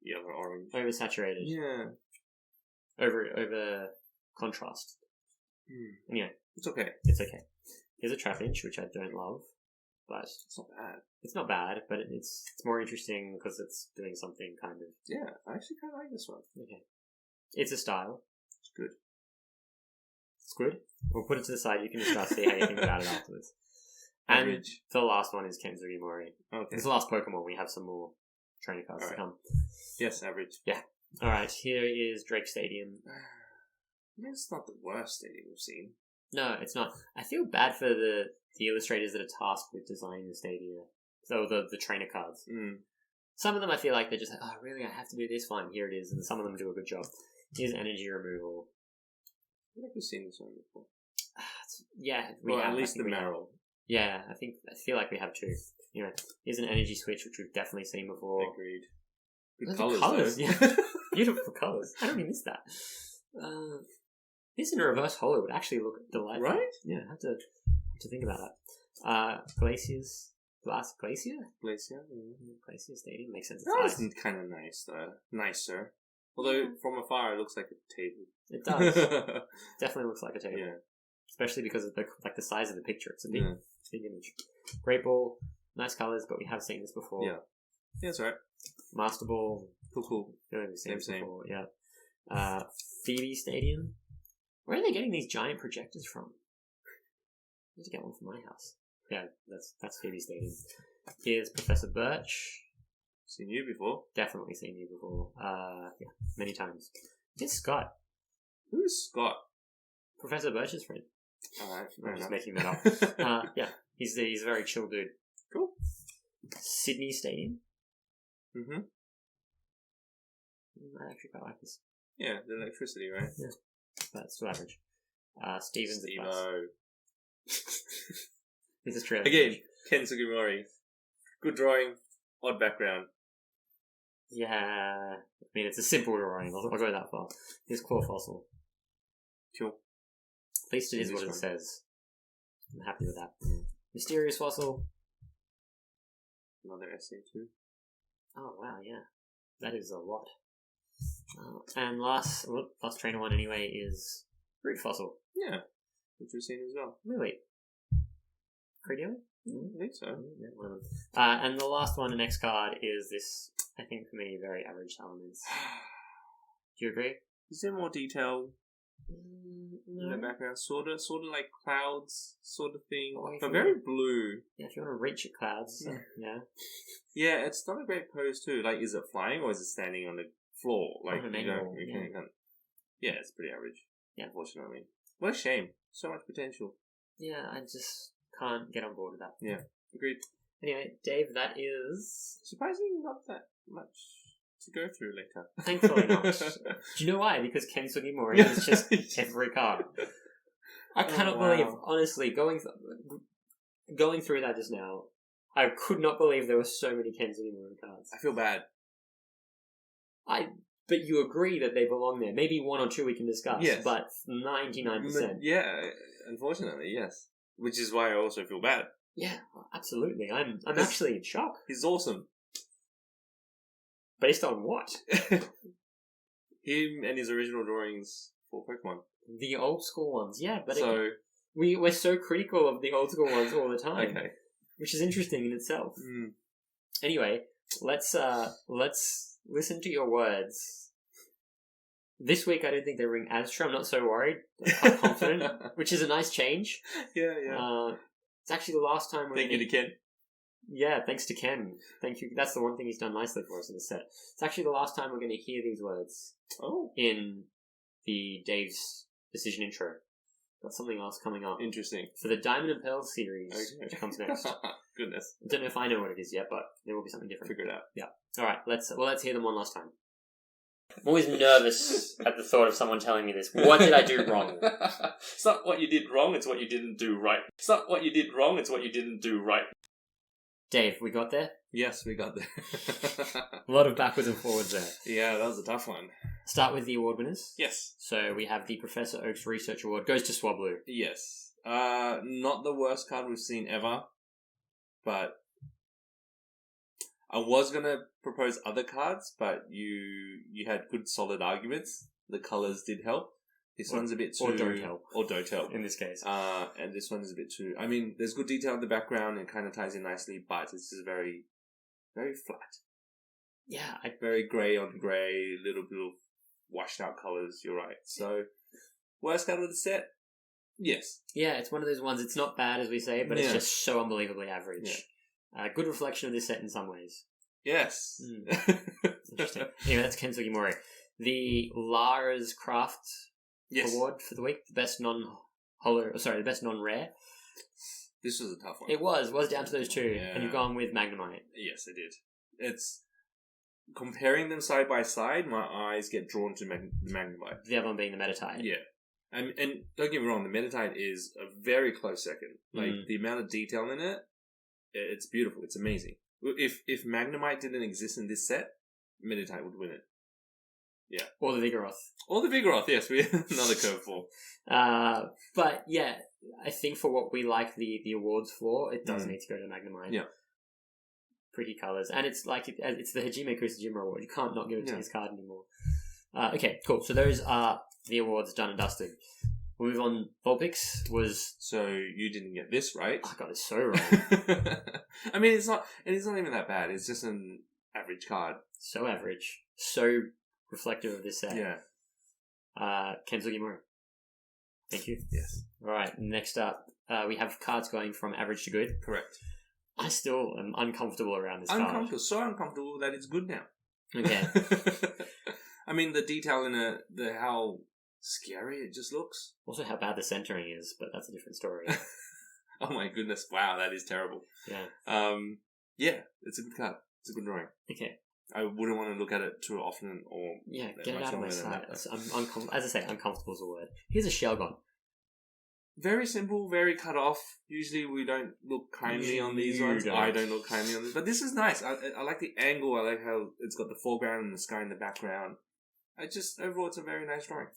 Yellow orange. Oversaturated. Yeah. Over contrast. Yeah. It's okay. It's okay. Here's a Trapinch, which I don't love, but it's not bad. It's not bad, but it's more interesting because it's doing something kind of. Yeah, I actually kind of like this one. Okay. It's a style. It's good. It's good. We'll put it to the side. You can discuss see how you think about it afterwards. And the last one is Ken Sugimori. Okay. It's the last Pokemon. We have some more trainer cards to come. Yes, average. Yeah. Alright, here is Drake Stadium. It's not the worst stadium we've seen. No, it's not. I feel bad for the illustrators that are tasked with designing the stadia. So the trainer cards. Some of them I feel like they're just like, oh really, I have to do this one. Here it is. And some of them do a good job. Here's energy removal. I think we've seen this one before. Yeah, at least the Marill. Yeah, I feel like we have two. You know, here's an energy switch, which we've definitely seen before. Agreed. Good colours, yeah. Beautiful colours. I don't even miss that. This in a reverse holo would actually look delightful. Right? Yeah, I have to think about that. Glacier? Glacier, yeah. Glacier Stadium makes sense. That's kind of nice, though. Nicer. Although, from afar, it looks like a table. It does. Definitely looks like a table. Yeah. Especially because of the size of the picture. It's a big image. Great Ball, nice colours, but we have seen this before. Yeah, that's right. Master Ball, cool. We've seen this before. Yeah. Phoebe Stadium. Where are they getting these giant projectors from? I need to get one for my house. Yeah, that's Phoebe Stadium. Here's Professor Birch. Seen you before. Definitely seen you before. Yeah, many times. Here's Scott. Who is Scott? Professor Birch's friend. Alright, I'm just making that up. Yeah, he's a very chill dude. Cool. Sydney Stadium. Mm-hmm. I actually quite like this. Yeah, the electricity, right? Yeah. That's still average. Stevens Steve-O. This is true. Again, Ken Sugimori. Good drawing, odd background. Yeah. I mean, it's a simple drawing. I'll go that far. Here's Core Fossil. Cool. At least it is what it says. I'm happy with that. Mysterious Fossil. Another SA2. Oh, wow, yeah. That is a lot. And last trainer one anyway is Root Fossil. Yeah. Which we've seen as well. Really? Credio? I think so. Yeah, one of them. And the last one, the next card, is this, I think for me, very average Elements. Do you agree? Is there more detail in the background? Sort of like clouds sort of thing. But very blue. Yeah, if you want to reach at clouds. Yeah. Yeah, it's not a great pose too. Like, is it flying or is it standing on the floor? Like, yeah, it's pretty average. Yeah. Unfortunately. What a shame. So much potential. Yeah, I just can't get on board with that. Yeah, agreed. Anyway, Dave, that is... surprisingly not that much to go through later. Thankfully not. Do you know why? Because Ken Sugimori is just every card. I cannot believe, honestly, going through that just now, I could not believe there were so many Ken Sugimori cards. I feel bad. But you agree that they belong there. Maybe one or two we can discuss, Yes. but 99%. Yeah, unfortunately, yes. Which is why I also feel bad. Yeah, absolutely. I'm actually in shock. He's awesome. Based on what? Him and his original drawings for Pokemon. The old school ones, yeah. But So we're so critical of the old school ones all the time. okay, Which is interesting in itself. Mm. Anyway, let's listen to your words. This week I don't think they ring as true. I'm not so worried. I'm confident, which is a nice change. Yeah. It's actually the last time Thank you to Ken. Yeah, thanks to Ken. Thank you. That's the one thing he's done nicely for us in the set. It's actually the last time we're going to hear these words. Oh. In the Dave's Decision intro. Got something else coming up. Interesting. For the Diamond and Pearl series, which comes next. Goodness. I don't know if I know what it is yet, but there will be something different. Figure it out. Yeah. Alright, let's hear them one last time. I'm always nervous at the thought of someone telling me this. What did I do wrong? It's not what you did wrong, it's what you didn't do right. It's not what you did wrong, it's what you didn't do right. Dave, we got there? Yes, we got there. A lot of backwards and forwards there. Yeah, that was a tough one. Start with the award winners. Yes. So we have the Professor Oak's Research Award. Goes to Swablu. Yes. Not the worst card we've seen ever, but I was gonna propose other cards, but you had good solid arguments. The colours did help. This one's a bit too... Or don't help. Or don't help. In this case. And this one is a bit too... I mean, there's good detail in the background and it kind of ties in nicely, but it's just very, very flat. Yeah. Very grey on grey, little bit of washed out colours, you're right. So, worst card of the set? Yes. Yeah, it's one of those ones, it's not bad as we say, but it's just so unbelievably average. Yeah. Good reflection of this set in some ways. Yes. Interesting. Anyway, that's Ken Sugimori. The Lara's Craft Award for the week. The best the best non-rare. This was a tough one. It was down to those two. Yeah. And you've gone with Magnemite. Yes, I did. It's... Comparing them side by side, my eyes get drawn to the Magnemite. The other one being the Metatite. Yeah. And don't get me wrong, the Metatite is a very close second. Like, the amount of detail in it, it's beautiful. It's amazing. If Magnemite didn't exist in this set, Metatite would win it. Yeah. Or the Vigoroth. Yes. We another curveball. But, yeah, I think for what we like the awards for, it does need to go to Magnemite. Yeah. Pretty colours. And it's like, it's the Hajime Kusajima award. You can't not give it to his card anymore. Okay, cool. So those are the awards done and dusted. We'll move on. Vulpix was... So you didn't get this right. I got it so wrong. I mean, it's not even that bad. It's just an average card. So average. So reflective of this set. Yeah. Ken Sugimori. Thank you. Yes. Alright, next up, we have cards going from average to good. Correct. I still am uncomfortable around this card. So uncomfortable that it's good now. Okay. I mean, the detail in how scary it just looks. Also how bad the centering is, but that's a different story. Oh my goodness, wow, that is terrible. Yeah. Yeah, it's a good card. It's a good drawing. Okay. I wouldn't want to look at it too often or... Yeah, get it out of my sight. As I say, uncomfortable is a word. Here's a Shelgon. Very simple, very cut off. Usually we don't look kindly on these ones. I don't look kindly on these. But this is nice. I like the angle. I like how it's got the foreground and the sky in the background. Overall, it's a very nice drawing.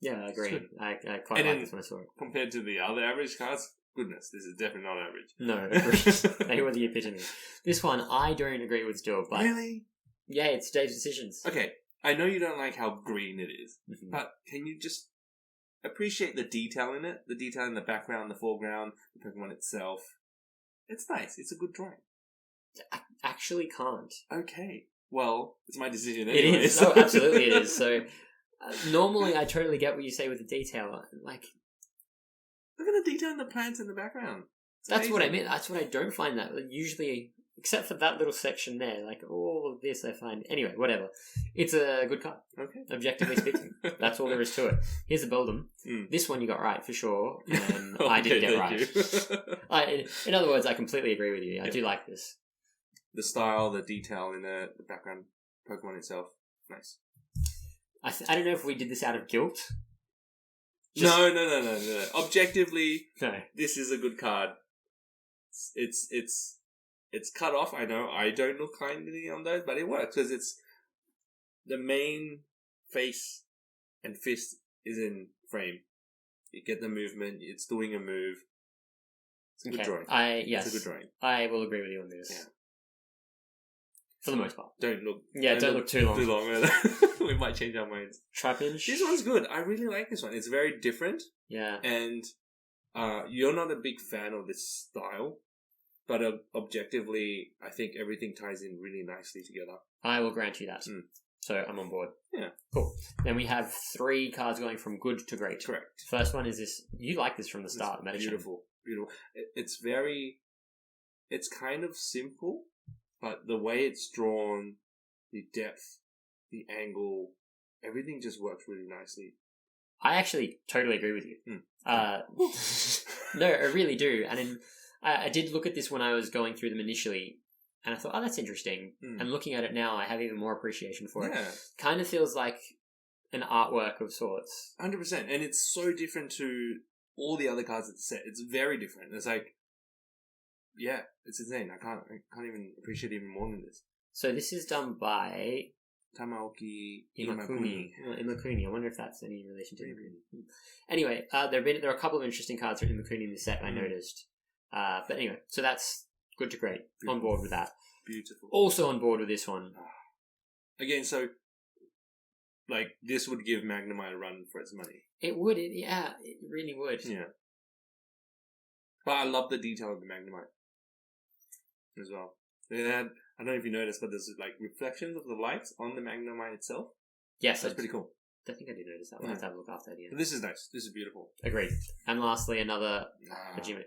Yeah, I agree. I quite like this when I saw it. Compared to the other average cards, goodness, this is definitely not average. No, agreed. They were the epitome. This one, I don't agree with still, but... Really? Yeah, it's Dave's Decisions. Okay, I know you don't like how green it is, but can you just appreciate the detail in it? The detail in the background, the foreground, the Pokemon itself. It's nice. It's a good drawing. I actually can't. Okay. Well, it's my decision anyway. It is. Oh, absolutely it is. So, normally I totally get what you say with the detail. Like, look at the detail in the plants in the background. That's what I mean. That's what I don't find that. Usually, except for that little section there, like all of this I find... Anyway, whatever. It's a good card. Okay. Objectively speaking. That's all there is to it. Here's a Beldum. This one you got right, for sure. And I didn't get right. In other words, I completely agree with you. I do like this. The style, the detail in the background, Pokemon itself. Nice. I don't know if we did this out of guilt. No. Objectively, no. This is a good card. It's cut off. I know I don't look kindly on those, but it works because the main face and fist is in frame. You get the movement. It's doing a move. It's a good drawing. Yes, it's a good drawing. I will agree with you on this. Yeah. For the most part. Don't look. Yeah, don't look too long. Too long. We might change our minds. Trapinch. This one's good. I really like this one. It's very different. Yeah. And you're not a big fan of this style, but objectively, I think everything ties in really nicely together. I will grant you that. So I'm on board. Yeah. Cool. Then we have 3 cards going from good to great. Correct. First one is this. You like this from the start, Medicham. Beautiful. Beautiful. It's kind of simple, but the way it's drawn, the depth, the angle, everything just works really nicely. I actually totally agree with you. No, I really do. And I did look at this when I was going through them initially, and I thought, oh, that's interesting. And looking at it now, I have even more appreciation for it. Kind of feels like an artwork of sorts. 100%. And it's so different to all the other cards of the set. It's very different. It's like, yeah, it's insane. I can't even appreciate even more than this. So this is done by Tamaoki Imakuni. Imakuni. I wonder if that's any relation to Imakuni. Anyway, there are a couple of interesting cards from Imakuni in the set I noticed. But anyway, so that's good to great. Beautiful. On board with that. Beautiful. Also on board with this one. Again, so like this would give Magnemite a run for its money. It would. It really would. Yeah. But I love the detail of the Magnemite as well. They had, I don't know if you noticed, but there's like reflections of the lights on the Magnemite itself. Yes, that's pretty cool. I think I did notice that. We'll have to have a look after the end. But this is nice. This is beautiful. Agreed. And lastly, another Hajime.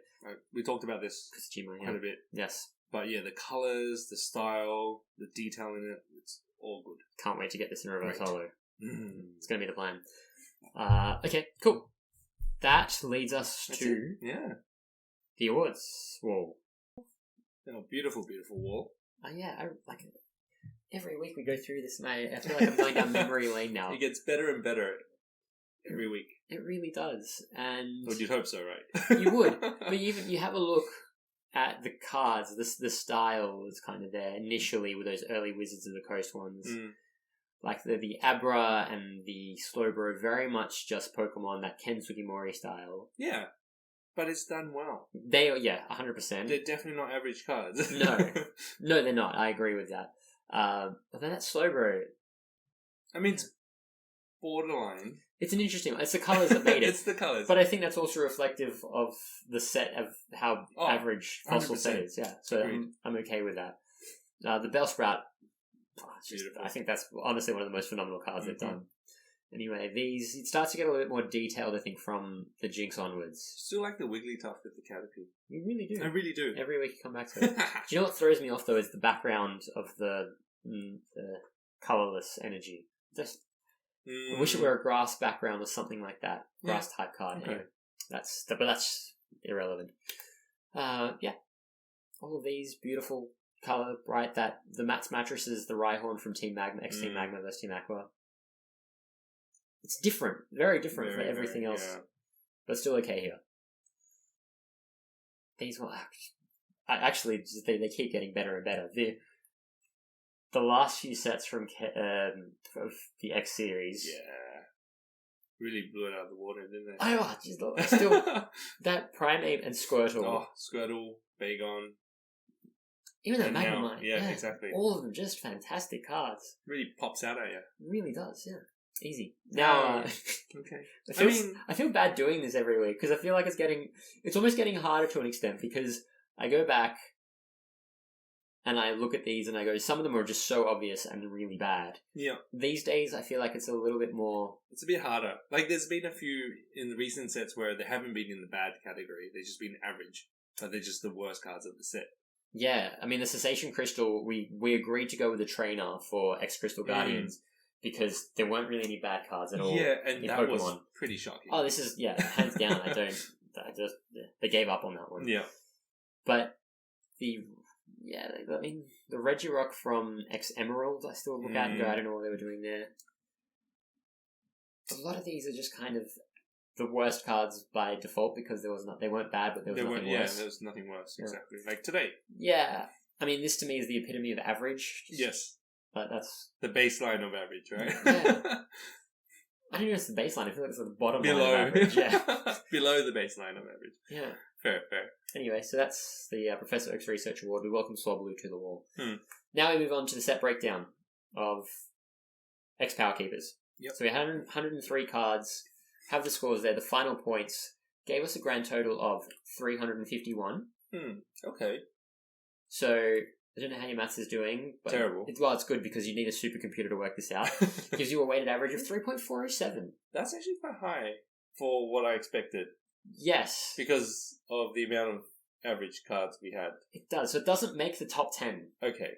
We talked about this quite a bit. Yes. But yeah, the colours, the style, the detail in it, it's all good. Can't wait to get this in reverse holo. It's going to be the plan. Okay, cool. That leads us to the awards wall. Oh, beautiful, beautiful wall. Yeah, I like it. Every week we go through this, and I feel like I'm going down memory lane now. It gets better and better every week. It really does, and well, you'd hope so, right? You would, but you have a look at the cards. The style was kind of there initially with those early Wizards of the Coast ones, like the Abra and the Slowbro, very much just Pokemon that Ken Sugimori style. Yeah. But it's done well. 100%. They're definitely not average cards. No, they're not. I agree with that. But then that Slowbro, I mean, it's borderline. It's an interesting one. It's the colours that made it. It's the colours. But I think that's also reflective of the set of how average Fossil set is. Yeah, so I'm okay with that. The Bellsprout, I think that's honestly one of the most phenomenal cards they've done. Anyway, it starts to get a little bit more detailed, I think, from the Jinx onwards. Still like the Wigglytuff with the Caterpie. You really do. I really do. Every week you come back to it. Do you know what throws me off, though, is the background of the colourless energy. I wish it were a grass background or something like that. Grass-type card. Okay. Anyway, that's irrelevant. All of these beautiful colour, bright, the Mats mattresses, the Rhyhorn from Team Magma, X-Team Magma versus Team Aqua. It's different, very different from everything else, but still okay here. These ones, actually, they keep getting better and better. The last few sets from the X series, really blew it out of the water, didn't they? Still that Primeape and Squirtle. Oh, Squirtle, Bagon. Even though Magnemite, exactly. All of them just fantastic cards. Really pops out at you. Really does, yeah. Easy. Now, okay. I feel bad doing this every week because I feel like it's almost getting harder to an extent because I go back and I look at these and I go, some of them are just so obvious and really bad. Yeah. These days, I feel like it's a little bit more. It's a bit harder. Like, there's been a few in the recent sets where they haven't been in the bad category. They've just been average, but they're just the worst cards of the set. Yeah, I mean, the Cessation Crystal, we agreed to go with the trainer for X Crystal Guardians. Because there weren't really any bad cards at all. Yeah, and that Pokemon. was pretty shocking. Oh, this is, hands down. They gave up on that one. Yeah. But the Regirock from X Emerald, I still look at and go, I don't know what they were doing there. A lot of these are just kind of the worst cards by default because they weren't bad, but there was nothing worse. Yeah, there was nothing worse, exactly. Like today. Yeah. I mean, this to me is the epitome of average. Yes. But that's the baseline of average, right? Yeah. I don't know if it's the baseline. I feel like it's at the bottom line of Below. average. Yeah. Below the baseline of average. Yeah. Fair. Anyway, so that's the Professor X Research Award. We welcome Swablu to the wall. Hmm. Now we move on to the set breakdown of X Power Keepers. Yep. So we had 103 cards, have the scores there. The final points gave us a grand total of 351. Okay. So I don't know how your maths is doing. But Terrible. It's good because you need a supercomputer to work this out. It gives you a weighted average of 3.407. That's actually quite high for what I expected. Yes. Because of the amount of average cards we had. It does. So it doesn't make the top 10. Okay.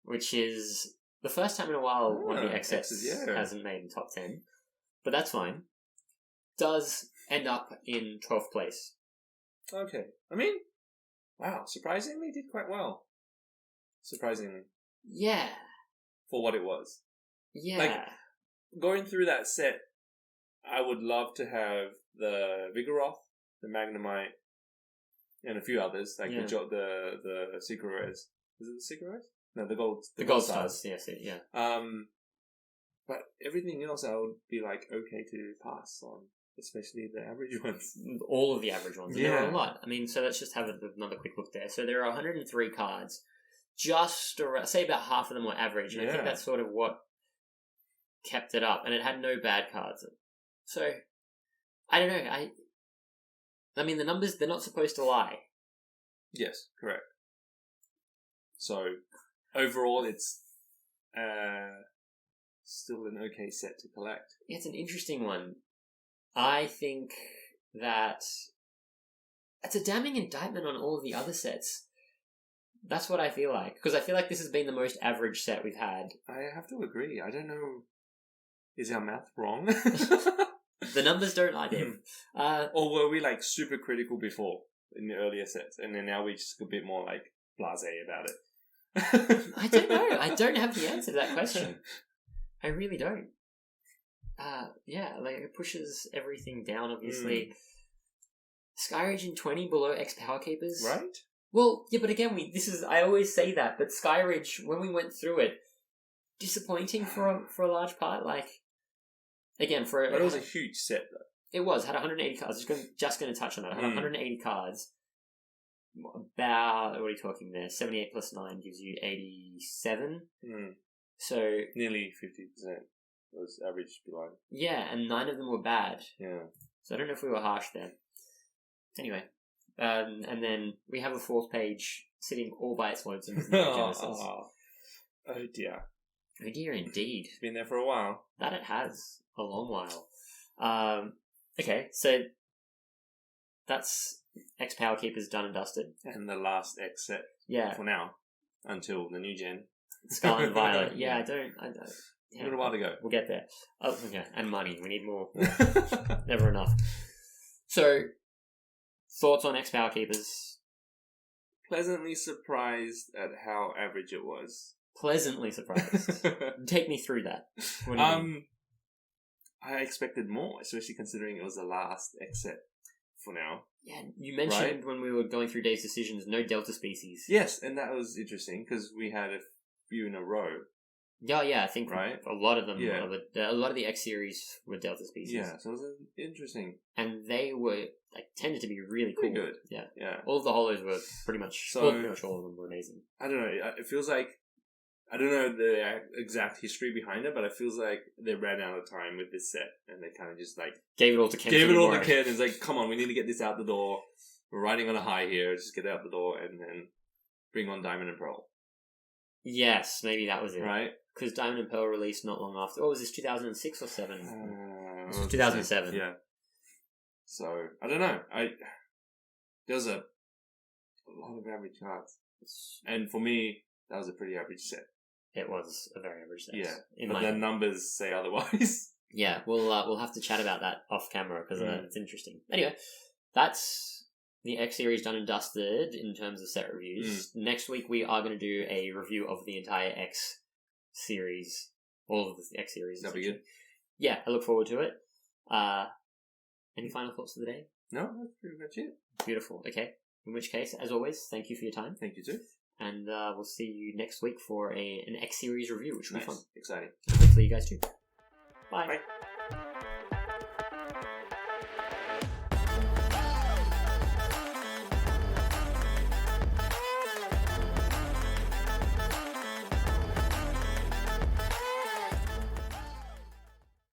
Which is the first time in a while one of the XS yeah. hasn't made the top 10. But that's fine. Does end up in 12th place. Okay. I mean, wow, surprisingly did quite well. Surprisingly. Yeah. For what it was. Yeah. Like, going through that set, I would love to have the Vigoroth, the Magnemite, and a few others, like the Secret Rares. Is it the Secret Rares? No, the Gold Stars. Yes, yeah. But everything else I would be like okay to pass on, especially the average ones. All of the average ones. And Yeah. there are a lot. I mean, so let's just have another quick look there. So there are 103 cards. Just around, say about half of them were average, and I think that's sort of what kept it up. And it had no bad cards. So I don't know. I mean, the numbers, they're not supposed to lie. Yes, correct. So overall, it's still an okay set to collect. It's an interesting one. I think that it's a damning indictment on all of the other sets. That's what I feel like. Because I feel like this has been the most average set we've had. I have to agree. I don't know. Is our math wrong? The numbers don't lie, Dave. Or were we like super critical before in the earlier sets, and then now we're just a bit more like blasé about it? I don't know. I don't have the answer to that question. I really don't. Yeah, like it pushes everything down, obviously. Skyridge in 20 below X Power Keepers. Right? Well, yeah, but again, I always say that, but Skyridge, when we went through it, disappointing for a large part, like, again, but it was a huge set, though. It was, had 180 cards. Just going to touch on that. It had 180 cards. About, what are you talking there? 78 plus 9 gives you 87. So nearly 50% was average below. Yeah, and 9 of them were bad. Yeah. So I don't know if we were harsh there. Anyway, and then we have a 4th page sitting all by its lonesome. Oh dear. Oh dear, indeed. It's been there for a while. That it has. A long while. Okay, so that's X Power Keepers done and dusted. And the last X set. Yeah. For now. Until the new gen. Scarlet and Violet. Yeah, I don't. A little while to go. We'll get there. Oh, okay. And money. We need more. Never enough. So, thoughts on X Power Keepers? Pleasantly surprised at how average it was. Pleasantly surprised. Take me through that. What do you mean? I expected more, especially considering it was the last X set for now. Yeah, you mentioned when we were going through Dave's decisions, no Delta species. Yes, and that was interesting because we had a few in a row. Yeah, I think a lot of them. Yeah. A lot of the X series were Delta species. Yeah, so it was interesting. And they were tended to be really cool. Pretty good. Yeah. All of the holos were pretty much all of them were amazing. I don't know. It feels like I don't know the exact history behind it, but it feels like they ran out of time with this set, and they kind of just gave it all to Ken. And it's like, come on, we need to get this out the door. We're riding on a high here. Just get it out the door, and then bring on Diamond and Pearl. Yes, maybe that was it. Right? Because Diamond and Pearl released not long after. What was this, 2006 or 7? It was 2007. Yeah. So, I don't know. There was a lot of average cards. And for me, that was a pretty average set. It was a very average set. Yeah. But the numbers say otherwise. Yeah, we'll have to chat about that off camera because it's interesting. Anyway, that's the X series done and dusted in terms of set reviews. Next week we are going to do a review of the entire X series, all of the X series. That'll be good. Yeah, I look forward to it. Any final thoughts for the day? No, that's pretty much it. Beautiful. Okay. In which case, as always, thank you for your time. Thank you too. And we'll see you next week for an X series review, which will be fun. Exciting. Hopefully you guys too. Bye. Bye.